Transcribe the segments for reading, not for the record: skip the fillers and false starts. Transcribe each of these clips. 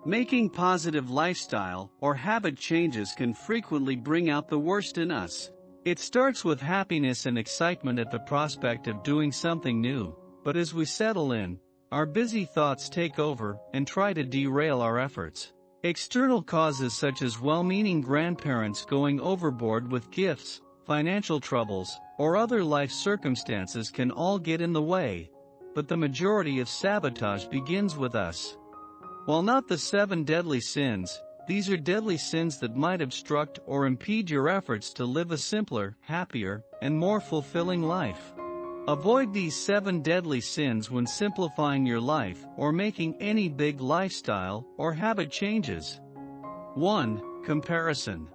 Making positive lifestyle or habit changes can frequently bring out the worst in us. It starts with happiness and excitement at the prospect of doing something new, but as we settle in, our busy thoughts take over and try to derail our efforts. External causes such as well-meaning grandparents going overboard with gifts, financial troubles, or other life circumstances can all get in the way, but the majority of sabotage begins with us. While not the 7 deadly sins, these are deadly sins that might obstruct or impede your efforts to live a simpler, happier, and more fulfilling life. Avoid these 7 deadly sins when simplifying your life or making any big lifestyle or habit changes. 1. Comparison.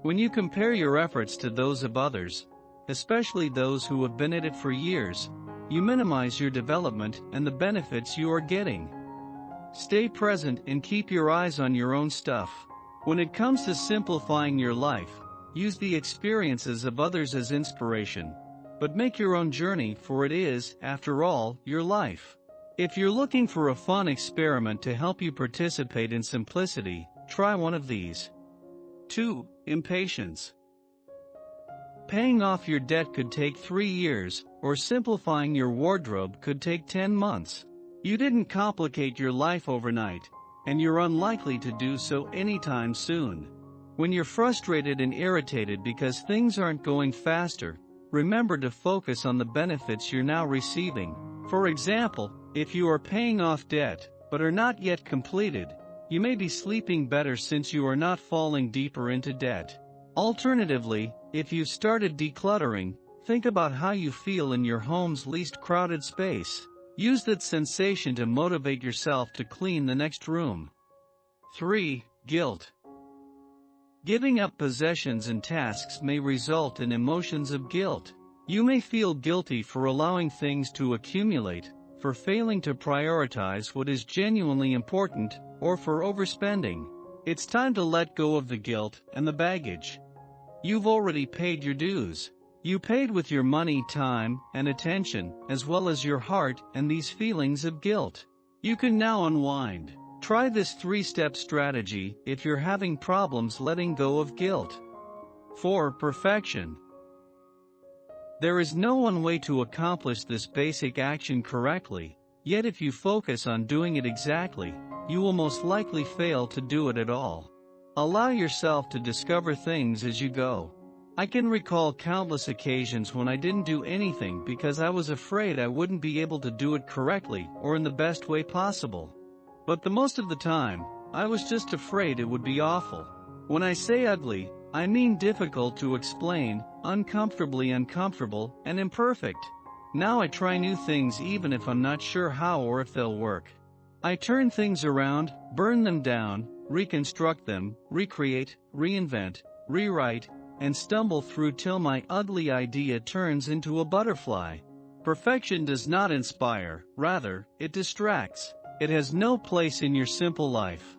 When you compare your efforts to those of others, especially those who have been at it for years, you minimize your development and the benefits you are getting. Stay present and keep your eyes on your own stuff. When it comes to simplifying your life, use the experiences of others as inspiration, but make your own journey, for it is, after all, your life. If you're looking for a fun experiment to help you participate in simplicity, try one of these. 2. Impatience. Paying off your debt could take 3 years, or simplifying your wardrobe could take 10 months. You didn't complicate your life overnight, and you're unlikely to do so anytime soon. When you're frustrated and irritated because things aren't going faster, remember to focus on the benefits you're now receiving. For example, if you are paying off debt, but are not yet completed, you may be sleeping better since you are not falling deeper into debt. Alternatively, if you've started decluttering, think about how you feel in your home's least crowded space. Use that sensation to motivate yourself to clean the next room. 3. Guilt. Giving up possessions and tasks may result in emotions of guilt. You may feel guilty for allowing things to accumulate, for failing to prioritize what is genuinely important, or for overspending. It's time to let go of the guilt and the baggage. You've already paid your dues. You paid with your money, time, and attention, as well as your heart and these feelings of guilt. You can now unwind. Try this 3-step strategy if you're having problems letting go of guilt. 4. Perfection. There is no one way to accomplish this basic action correctly, yet if you focus on doing it exactly, you will most likely fail to do it at all. Allow yourself to discover things as you go. I can recall countless occasions when I didn't do anything because I was afraid I wouldn't be able to do it correctly or in the best way possible. But the most of the time, I was just afraid it would be awful. When I say ugly, I mean difficult to explain, uncomfortably uncomfortable, and imperfect. Now I try new things even if I'm not sure how or if they'll work. I turn things around, burn them down, reconstruct them, recreate, reinvent, rewrite, and stumble through till my ugly idea turns into a butterfly. Perfection does not inspire, rather, it distracts. It has no place in your simple life.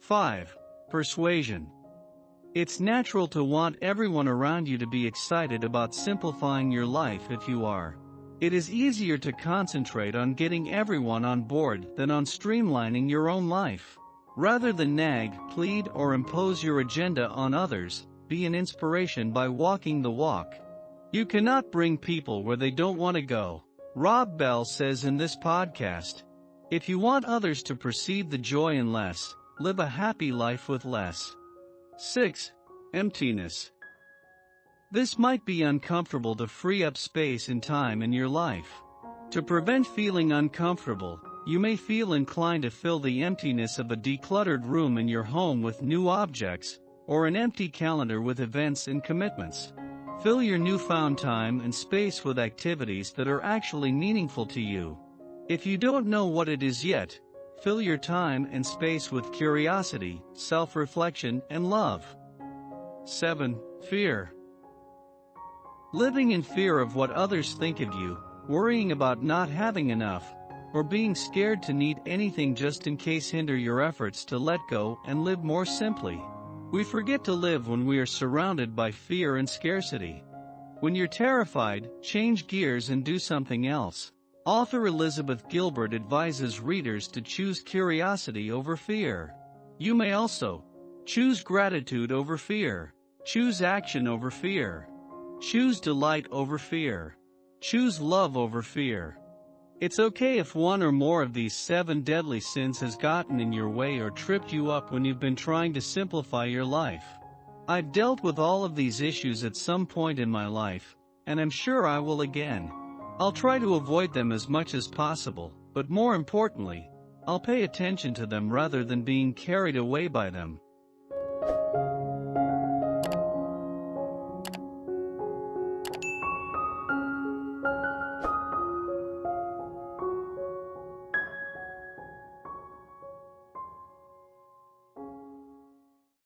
5. Persuasion. It's natural to want everyone around you to be excited about simplifying your life if you are. It is easier to concentrate on getting everyone on board than on streamlining your own life. Rather than nag, plead, or impose your agenda on others, be an inspiration by walking the walk. You cannot bring people where they don't want to go. Rob Bell says in this podcast, if you want others to perceive the joy in less, live a happy life with less. 6. Emptiness. This might be uncomfortable to free up space and time in your life. To prevent feeling uncomfortable, you may feel inclined to fill the emptiness of a decluttered room in your home with new objects, or an empty calendar with events and commitments. Fill your newfound time and space with activities that are actually meaningful to you. If you don't know what it is yet, fill your time and space with curiosity, self-reflection, and love. 7. Fear. Living in fear of what others think of you, worrying about not having enough, or being scared to need anything just in case hinder your efforts to let go and live more simply. We forget to live when we are surrounded by fear and scarcity. When you're terrified, change gears and do something else. Author Elizabeth Gilbert advises readers to choose curiosity over fear. You may also choose gratitude over fear. Choose action over fear. Choose delight over fear. Choose love over fear. It's okay if one or more of these 7 deadly sins has gotten in your way or tripped you up when you've been trying to simplify your life. I've dealt with all of these issues at some point in my life, and I'm sure I will again. I'll try to avoid them as much as possible, but more importantly, I'll pay attention to them rather than being carried away by them.